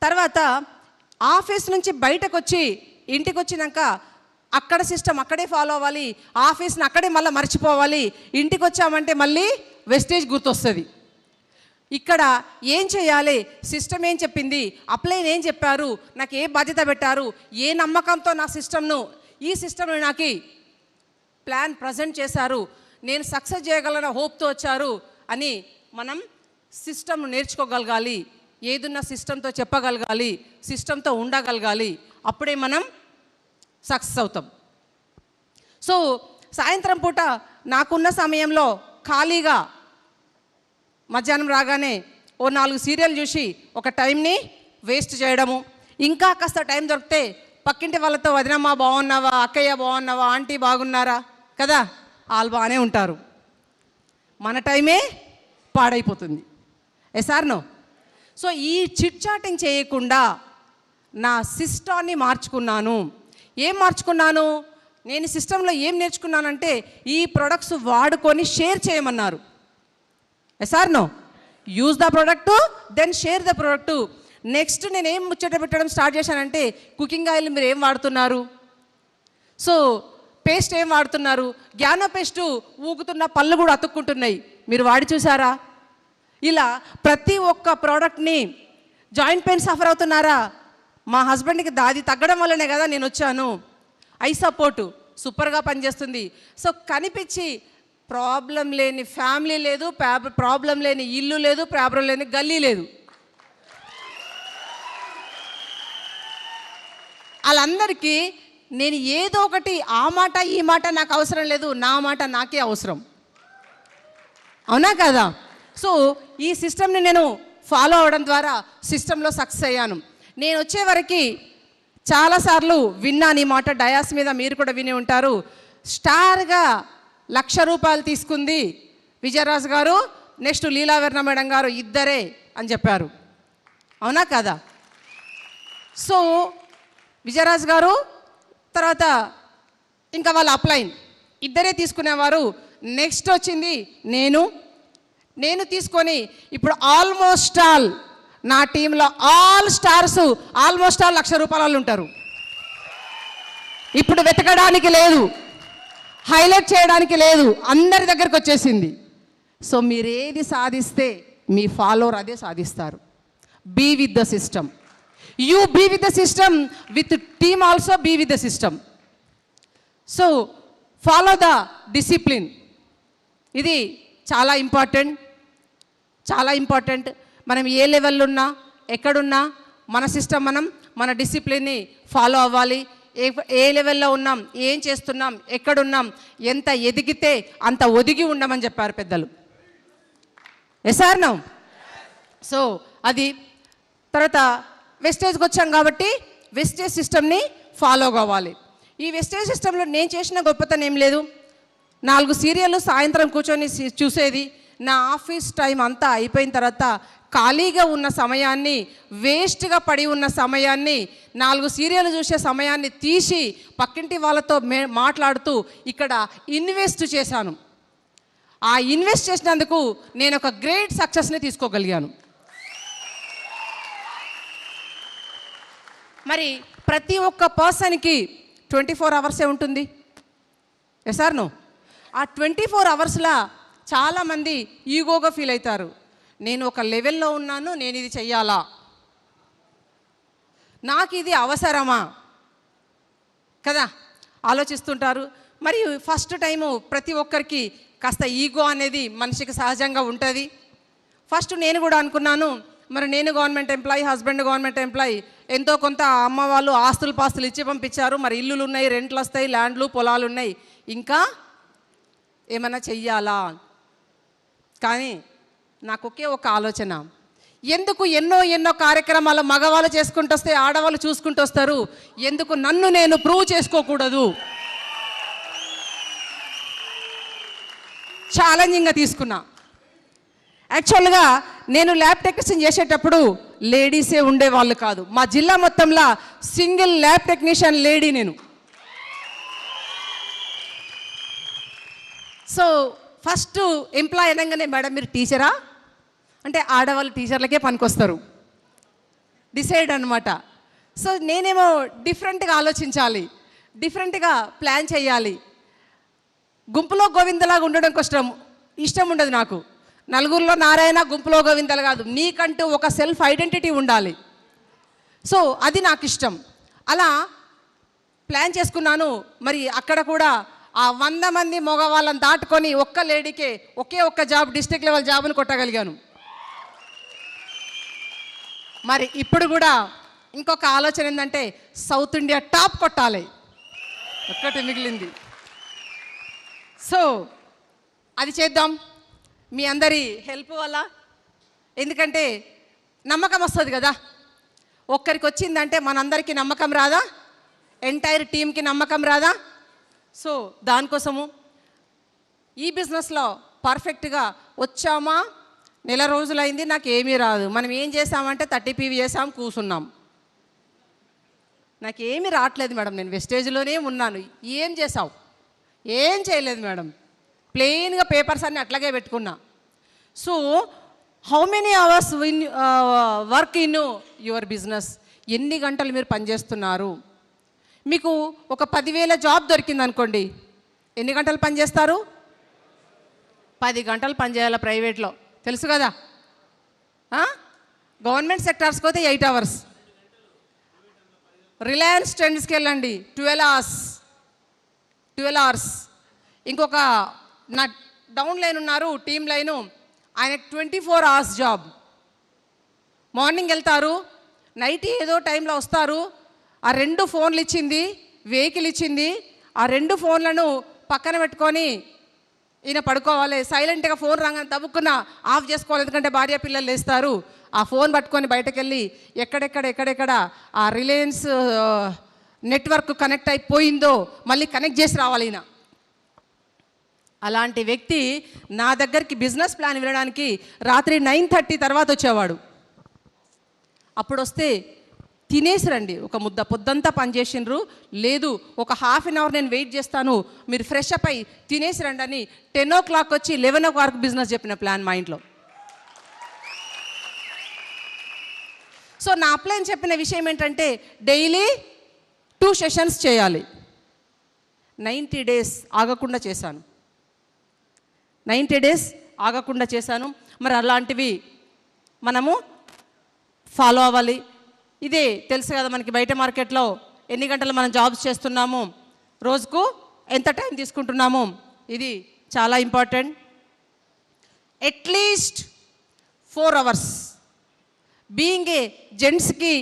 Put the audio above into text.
తర్వాత ఆఫీస్ నుంచి బయటకు వచ్చి ఇంటికి వచ్చినాక అక్కడ సిస్టమ్ అక్కడే ఫాలో అవ్వాలి, ఆఫీస్ని అక్కడే మళ్ళీ మర్చిపోవాలి, ఇంటికి వచ్చామంటే మళ్ళీ వెస్టేజ్ గుర్తొస్తుంది. ఇక్కడ ఏం చేయాలి, సిస్టమ్ ఏం చెప్పింది, అప్లైన్ ఏం చెప్పారు, నాకు ఏ బాధ్యత పెట్టారు, ఏ నమ్మకంతో నా సిస్టమ్ను ఈ సిస్టమ్ను నాకు ప్లాన్ ప్రజెంట్ చేశారు, నేను సక్సెస్ చేయగలన హోప్తో వచ్చారు అని మనం సిస్టమ్ను నేర్చుకోగలగాలి. ఏదున్న సిస్టంతో చెప్పగలగాలి, సిస్టంతో ఉండగలగాలి. అప్పుడే మనం సక్సెస్ అవుతాం. సో సాయంత్రం పూట నాకున్న సమయంలో ఖాళీగా మధ్యాహ్నం రాగానే ఓ 4 సీరియల్ చూసి ఒక టైంని వేస్ట్ చేయడము, ఇంకా కాస్త టైం దొరికితే పక్కింటి వాళ్ళతో వదినమ్మ బాగున్నావా, అక్కయ్య బాగున్నావా, ఆంటీ బాగున్నారా కదా, వాళ్ళు బాగానే ఉంటారు, మన టైమే పాడైపోతుంది. ఎసార్నో. సో ఈ చిట్ చాటింగ్ చేయకుండా నా సిస్టాన్ని మార్చుకున్నాను. ఏం మార్చుకున్నాను, నేను సిస్టంలో ఏం నేర్చుకున్నానంటే ఈ ప్రొడక్ట్స్ వాడుకొని షేర్ చేయమన్నారు. ఎసార్నో. Use the product then share the product. Next నేను ఏం ముచ్చట పెట్టడం స్టార్ట్ చేశానంటే కుకింగ్ ఆయిల్ మీరు ఏం వాడుతున్నారు, సో పేస్ట్ ఏం వాడుతున్నారు, జ్ఞాన పేస్టు ఊగుతున్న పళ్ళు కూడా అతుక్కుంటున్నాయి, మీరు వాడి చూసారా? ఇలా ప్రతి ఒక్క ప్రోడక్ట్ని జాయింట్ పెయిన్ సఫర్ అవుతున్నారా, మా హస్బెండ్కి దాది తగ్గడం వల్లనే కదా నేను వచ్చాను, ఐ సపోర్టు సూపర్గా పనిచేస్తుంది. సో కనిపించి ప్రాబ్లం లేని ఫ్యామిలీ లేదు, ప్రాబ్లం లేని ఇల్లు లేదు, ప్రాబ్లం లేని గల్లీ లేదు. వాళ్ళందరికీ నేను ఏదో ఒకటి ఆ మాట ఈ మాట నాకు అవసరం లేదు, నా మాట నాకే అవసరం. అవునా కదా? సో ఈ సిస్టమ్ని నేను ఫాలో అవడం ద్వారా సిస్టంలో సక్సెస్ అయ్యాను. నేను వచ్చే వరకు చాలాసార్లు విన్నాను ఈ మాట, డయాస్ మీద మీరు కూడా విని ఉంటారు. స్టార్గా 1,00,000 రూపాయలు తీసుకుంది విజయరాజు గారు, నెక్స్ట్ లీలావర్ణ మేడం గారు, ఇద్దరే అని చెప్పారు. అవునా కదా? సో విజయరాజు గారు తర్వాత ఇంకా వాళ్ళ అప్లైన్ ఇద్దరే తీసుకునేవారు. నెక్స్ట్ వచ్చింది నేను తీసుకొని ఇప్పుడు ఆల్మోస్ట్ ఆల్ నా టీంలో ఆల్ స్టార్స్ ఆల్మోస్ట్ ఆల్ 1,00,000 రూపాయలు ఉంటారు. ఇప్పుడు వెతకడానికి లేదు, హైలైట్ చేయడానికి లేదు, అందరి దగ్గరకు వచ్చేసింది. సో మీరు ఏది సాధిస్తే మీ ఫాలోవర్ అదే సాధిస్తారు. Be with the system. You be with the system, with team also be with the system. So follow the discipline. ఇది చాలా ఇంపార్టెంట్. మనం ఏ లెవెల్లో ఉన్నా ఎక్కడున్నా మన సిస్టమ్ మన డిసిప్లిన్ని ఫాలో అవ్వాలి. ఏ లెవెల్లో ఉన్నాం, ఏం చేస్తున్నాం, ఎక్కడున్నాం, ఎంత ఎదిగితే అంత ఒదిగి ఉండమని చెప్పారు పెద్దలు. ఎసార్నో. సో అది తర్వాత వెస్టేజ్కి వచ్చాం కాబట్టి వెస్టేజ్ సిస్టమ్ని ఫాలో కావాలి. ఈ వెస్టేజ్ సిస్టంలో నేను చేసిన గొప్పతనం ఏం లేదు, 4 సీరియళ్ళు సాయంత్రం కూర్చొని చూసేది. నా ఆఫీస్ టైం అంతా అయిపోయిన తర్వాత ఖాళీగా ఉన్న సమయాన్ని, వేస్ట్గా పడి ఉన్న సమయాన్ని, 4 సీరియల్ చూసే సమయాన్ని తీసి పక్కింటి వాళ్ళతో మాట్లాడుతూ ఇక్కడ ఇన్వెస్ట్ చేశాను. ఆ ఇన్వెస్ట్ చేసినందుకు నేను ఒక గ్రేట్ సక్సెస్ని తీసుకోగలిగాను. మరి ప్రతి ఒక్క పర్సన్కి 24 అవర్సే ఉంటుంది. ఎసార్నో. ఆ 24 అవర్స్లో చాలామంది ఈగోగా ఫీల్ అవుతారు. నేను ఒక లెవెల్లో ఉన్నాను, నేను ఇది చెయ్యాలా, నాకు ఇది అవసరమా కదా ఆలోచిస్తుంటారు. మరి ఫస్ట్ టైము ప్రతి ఒక్కరికి కాస్త ఈగో అనేది మనిషికి సహజంగా ఉంటుంది. ఫస్ట్ నేను కూడా అనుకున్నాను, మరి నేను government employee, husband government employee, ఎంతో కొంత అమ్మ వాళ్ళు ఆస్తులు పాస్తులు ఇచ్చి పంపించారు, మరి ఇల్లులు ఉన్నాయి, రెంట్లు వస్తాయి, ల్యాండ్లు పొలాలు ఉన్నాయి, ఇంకా ఏమైనా చెయ్యాలా. కానీ నాకు ఒకే ఒక ఆలోచన, ఎందుకు ఎన్నో కార్యక్రమాలు మగవాళ్ళు చేసుకుంటూ వస్తే ఆడవాళ్ళు చూసుకుంటూ వస్తారు, ఎందుకు నన్ను నేను ప్రూవ్ చేసుకోకూడదు, ఛాలెంజింగ్గా తీసుకున్నా. యాక్చువల్గా నేను ల్యాబ్ టెక్నీషియన్ చేసేటప్పుడు లేడీసే ఉండేవాళ్ళు కాదు. మా జిల్లా మొత్తంలో సింగిల్ ల్యాబ్ టెక్నీషియన్ లేడీ నేను. సో ఫస్ట్ ఎంప్లాయ్ అనగానే, మేడం మీరు టీచరా అంటే, ఆడవాళ్ళు టీచర్లకే పనికొస్తారు, డిసైడ్ అనమాట. సో నేనేమో డిఫరెంట్గా ఆలోచించాలి, డిఫరెంట్గా ప్లాన్ చేయాలి. గుంపులో గోవిందలాగా ఉండడం ఇష్టం ఉండదు నాకు. నలుగురిలో నారాయణ, గుంపులో గోవిందలు కాదు. నీకంటూ ఒక సెల్ఫ్ ఐడెంటిటీ ఉండాలి. సో అది నాకు ఇష్టం. అలా ప్లాన్ చేసుకున్నాను. మరి అక్కడ కూడా ఆ 100 మంది మగవాళ్ళని దాటుకొని ఒక్క లేడీకే ఒక్క జాబ్, డిస్ట్రిక్ట్ లెవెల్ జాబ్ని కొట్టగలిగాను. మరి ఇప్పుడు కూడా ఇంకొక ఆలోచన ఏంటంటే సౌత్ ఇండియా టాప్ కొట్టాలి, ఒక్కటి మిగిలింది. సో అది చేద్దాం మీ అందరి హెల్ప్ వల్ల. ఎందుకంటే నమ్మకం వస్తుంది కదా, ఒక్కరికి వచ్చిందంటే మనందరికీ నమ్మకం రాదా? ఎంటైర్ టీంకి నమ్మకం రాదా? సో దానికోసము ఈ బిజినెస్లో పర్ఫెక్ట్గా వచ్చామా, నెల రోజులైంది, నాకు ఏమీ రాదు. మనం ఏం చేసామంటే 30 PV చేసాం, కూర్చున్నాం. నాకు ఏమీ రావట్లేదు మేడం, నేను వెస్టేజ్లోనే ఉన్నాను. ఏం చేసావు? ఏం చేయలేదు మేడం, ప్లెయిన్గా పేపర్స్ అన్నీ అట్లాగే పెట్టుకున్నా. So how many hours work in your business? ఎన్ని గంటలు మీరు పనిచేస్తున్నారు? మీకు ఒక 10,000 జాబ్ దొరికింది అనుకోండి, ఎన్ని గంటలు పనిచేస్తారు? 10 గంటలు పనిచేయాలి ప్రైవేట్లో, తెలుసు కదా. గవర్నమెంట్ సెక్టార్స్కి పోతే 8 అవర్స్. రిలయన్స్ ట్రెండ్స్కి వెళ్ళండి, 12 అవర్స్. ఇంకొక నా డౌన్ లైన్ ఉన్నారు, టీమ్ లైను, ఆయన 24 అవర్స్ జాబ్. మార్నింగ్ వెళ్తారు, నైట్ ఏదో టైంలో వస్తారు. ఆ 2 ఫోన్లు ఇచ్చింది, వెహికల్ ఇచ్చింది, ఆ 2 ఫోన్లను పక్కన పెట్టుకొని ఈయన పడుకోవాలి. సైలెంట్గా ఫోన్ రాగానే తవ్వుకున్న ఆఫ్ చేసుకోవాలి, ఎందుకంటే భార్య పిల్లలు లేస్తారు. ఆ ఫోన్ పట్టుకొని బయటకు వెళ్ళి ఎక్కడెక్కడ ఆ రిలయన్స్ నెట్వర్క్ కనెక్ట్ అయిపోయిందో మళ్ళీ కనెక్ట్ చేసి రావాలి ఈయన. అలాంటి వ్యక్తి నా దగ్గరికి బిజినెస్ ప్లాన్ వినడానికి రాత్రి 9:30 తర్వాత వచ్చేవాడు. అప్పుడు వస్తే తినేసి రండి, ఒక ముద్ద పొద్దంతా పనిచేసిండ్రు, లేదు ఒక ½ అన్ అవర్ నేను వెయిట్ చేస్తాను, మీరు ఫ్రెష్ అప్ అయ్యి తినేసి రండి అని 10 o'clock వచ్చి 11 o'clock బిజినెస్ చెప్పిన ప్లాన్ మా ఇంట్లో. సో నా ప్లాన్ చెప్పిన విషయం ఏంటంటే డైలీ 2 సెషన్స్ చేయాలి. 90 days ఆగకుండా చేశాను, 90 days ఆగకుండా చేశాను. మరి అలాంటివి మనము ఫాలో అవ్వాలి. ఇదే తెలుసు కదా మనకి, బయట మార్కెట్లో ఎన్ని గంటలు మనం జాబ్స్ చేస్తున్నాము, రోజుకు ఎంత టైం తీసుకుంటున్నాము, ఇది చాలా important. At least 4 hours. Being a జెంట్స్కి